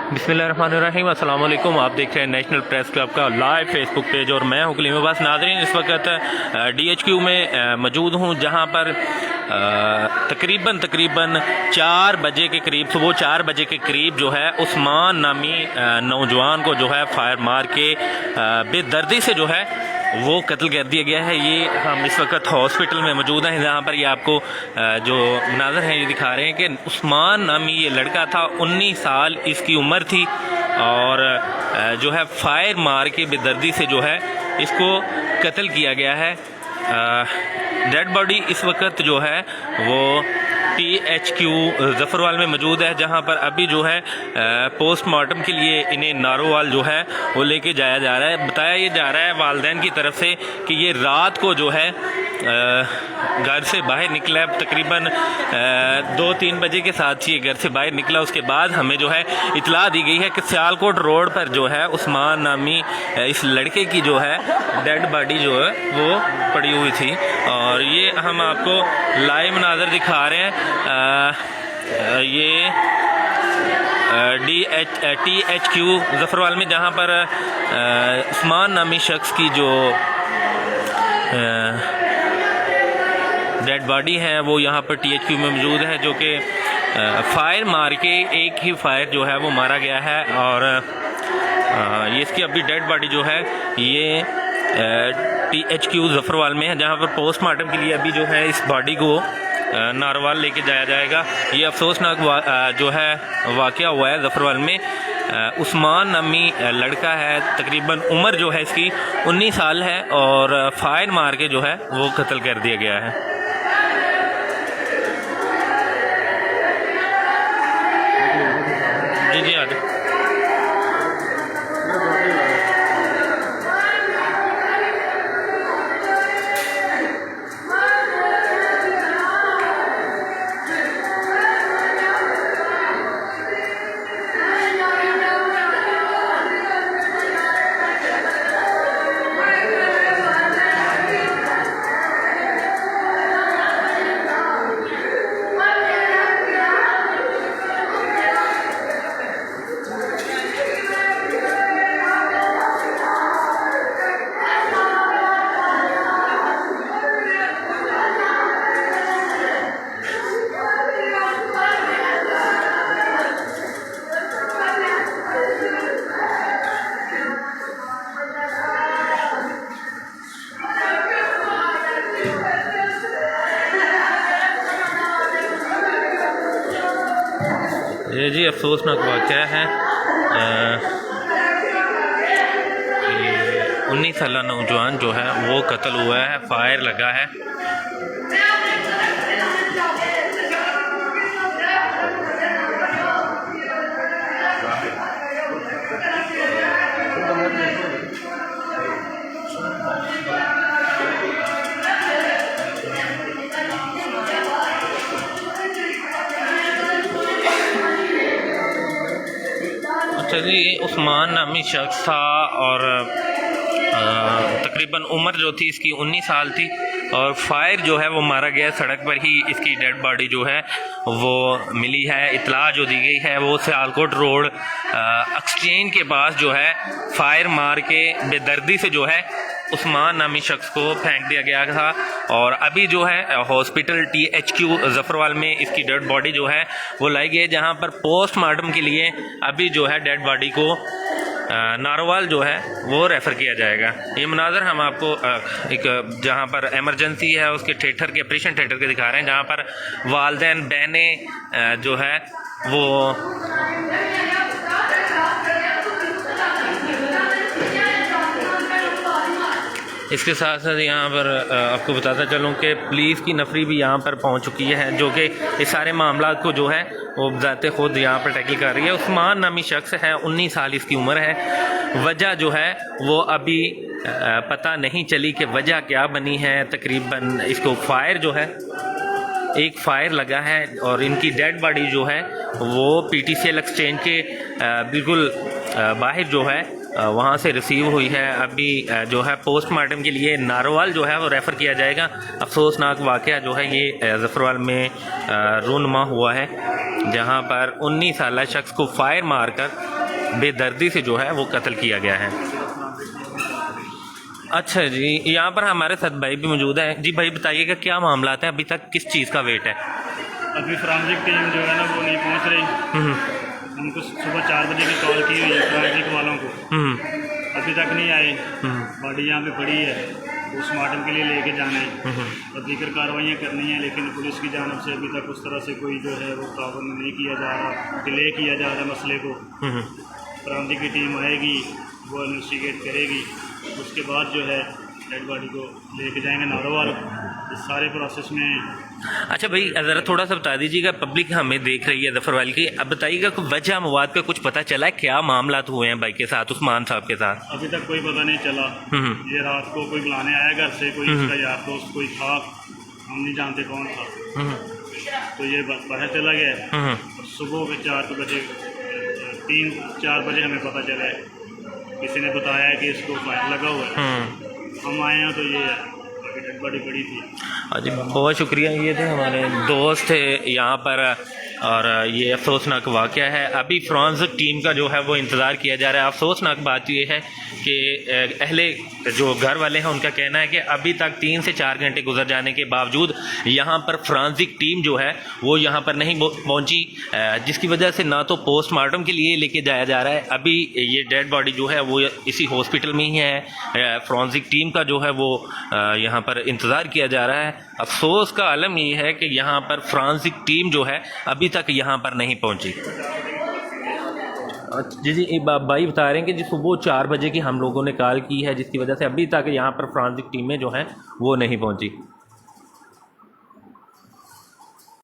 बिस्मिल्लाहिर्रहमानिर्रहीम। अस्सलाम वालेकुम। आप देख रहे हैं नेशनल प्रेस क्लब का लाइव फेसबुक पेज और मैं हूं कलीम अब्बास। नाज़रीन, इस वक्त DHQ में मौजूद हूं, जहां पर तकरीबन 4 बजे के करीब, सुबह 4 बजे के करीब जो है उस्मान नामी नौजवान को जो है फायर मार के बेदर्दी से जो है वो कत्ल कर दिया गया है। ये हम इस वक्त हॉस्पिटल में मौजूद हैं, जहाँ पर ये आपको जो मनाज़र हैं ये दिखा रहे हैं कि उस्मान नामी ये लड़का था, 19 साल इसकी उम्र थी और जो है फायर मार के बेदर्दी से जो है इसको कत्ल किया गया है। डेड बॉडी इस वक्त जो है वो THQ ज़फ़रवाल में मौजूद है, जहां पर अभी जो है पोस्टमार्टम के लिए इन्हें नारोवाल जो है वो लेके जाया जा रहा है। बताया ये जा रहा है वालिदैन की तरफ से कि ये रात को जो है घर से बाहर निकला, तकरीबन 2-3 बजे के साथ ही घर से बाहर निकला। उसके बाद हमें जो है इतला दी गई है कि सियालकोट रोड पर जो है उस्मान नामी इस लड़के की जो है डेड बॉडी जो है वो पड़ी हुई थी और ये हम आपको लाइव मनाज़र दिखा रहे हैं। ये THQ ज़फ़रवाल में, जहाँ पर उस्मान नामी शख्स की जो डेड बॉडी है वो यहाँ पर THQ में मौजूद है, जो कि फायर मार के एक ही फायर जो है वो मारा गया है। और ये इसकी अभी डेड बॉडी जो है ये THQ ज़फ़रवाल में है, जहाँ पर पोस्टमार्टम के लिए अभी जो है इस बॉडी को नारवाल लेके जाया जाएगा। ये अफसोसनाक जो है वाक़या हुआ है ज़फ़रवाल में। उस्मान नामी लड़का है, तकरीबन उम्र जो है इसकी 19 साल है और फायर मार के जो है वो कत्ल कर दिया गया है। जी आदि ये जी अफसोसनाक वाक़या है। 19 साल नौजवान जो है वो कत्ल हुआ है, फायर लगा है। चलिए, उस्मान नामी शख्स था और तकरीबन उम्र जो थी इसकी 19 साल थी और फायर जो है वो मारा गया। सड़क पर ही इसकी डेड बॉडी जो है वो मिली है। इतला जो दी गई है वो सियालकोट रोड एक्सचेंज के पास जो है फायर मार के बेदर्दी से जो है उस्मान नामी शख्स को फेंक दिया गया था और अभी जो है हॉस्पिटल THQ ज़फ़रवाल में इसकी डेड बॉडी जो है वो लाई गई, जहां पर पोस्टमार्टम के लिए अभी जो है डेड बॉडी को नारोवाल जो है वो रेफ़र किया जाएगा। ये मनाज़र हम आपको एक जहां पर एमरजेंसी है उसके थिएटर के, ऑपरेशन थिएटर के दिखा रहे हैं, जहां पर वालिदैन बहनें जो है वो इसके साथ साथ यहाँ पर आपको बताता चलूँ कि पुलिस की नफरी भी यहाँ पर पहुँच चुकी है, जो कि इस सारे मामला को जो है वो ज़ाते खुद यहाँ पर टैकल कर रही है। उस्मान नामी शख्स है, 19 साल इसकी उम्र है। वजह जो है वो अभी पता नहीं चली कि वजह क्या बनी है। तकरीबन इसको फायर जो है, एक फायर लगा है और इनकी डेड बॉडी जो है वो PTCL एक्सचेंज के बिल्कुल बाहर जो है वहाँ से रिसीव हुई है। अभी जो है पोस्टमार्टम के लिए नारोवाल जो है वो रेफ़र किया जाएगा। अफसोसनाक वाक़या जो है ये ज़फ़रवाल में रूनुमा हुआ है, जहाँ पर 19 साल शख्स को फायर मारकर बेदर्दी से जो है वो कत्ल किया गया है। अच्छा जी, यहाँ पर हमारे साथ भाई भी मौजूद है। जी भाई बताइएगा क्या मामला है, अभी तक किस चीज़ का वेट है? अभी फ्रांसिक टीम जो है ना वो नहीं पहुंच रही। उनको सुबह 4 बजे की कॉल की हुई है फ्रांसिक वालों को, अभी तक नहीं आए। बॉडी यहाँ पे पड़ी है, पोस्टमार्टम के लिए लेके जाना है और दीगर कार्रवाइयाँ करनी है, लेकिन पुलिस की जानब से अभी तक उस तरह से कोई जो है वो ताउन नहीं किया जा रहा, डिले किया जा रहा है मसले को। फ्रांसिक की टीम आएगी, वो इन्वेस्टिगेट करेगी, उसके बाद जो है डेड बॉडी को लेके जाएंगे नारोवाल। इस सारे प्रोसेस में। अच्छा भाई ज़रा थोड़ा सा बता दीजिएगा, पब्लिक हमें देख रही है जफरवाल की, अब बताइएगा कोई वजह मवाद का कुछ पता चला है? क्या मामला हुए हैं भाई के साथ, उस्मान साहब के साथ? अभी तक कोई पता नहीं चला। ये रात को कोई बुलाने आया घर से, कोई इसका यार दोस्त कोई था, हम नहीं जानते कौन था, तो ये बाहर चला गया। सुबह के 4 बजे 3-4 बजे हमें पता चला है, किसी ने बताया कि इसको फायर लगा हुआ है। हम आए हैं तो ये डेड बॉडी पड़ी थी। हाँ जी, बहुत शुक्रिया। ये थे हमारे दोस्त थे यहाँ पर, और ये अफसोसनाक वाक़या है। अभी फ्रांसिक टीम का जो है वो इंतज़ार किया जा रहा है। अफसोसनाक बात ये है कि अहले जो घर वाले हैं उनका कहना है कि अभी तक 3 से 4 घंटे गुजर जाने के बावजूद यहाँ पर फ्रांसिक टीम जो है वो यहाँ पर नहीं पहुँची, जिसकी वजह से ना तो पोस्टमार्टम के लिए लेके जाया जा रहा है। अभी ये डेड बॉडी जो है वो इसी हॉस्पिटल में ही है। फ्रांसिक टीम का जो है वो यहाँ पर इंतज़ार किया जा रहा है। अफसोस का आलम ये है कि यहाँ पर फ्रांसिक टीम जो है अभी तक यहाँ पर नहीं पहुँची। जी एक भाई बता रहे हैं कि जी सुबह 4 बजे की हम लोगों ने कॉल की है, जिसकी वजह से अभी तक यहाँ पर फ्रांसिक टीमें जो हैं वो नहीं पहुँची।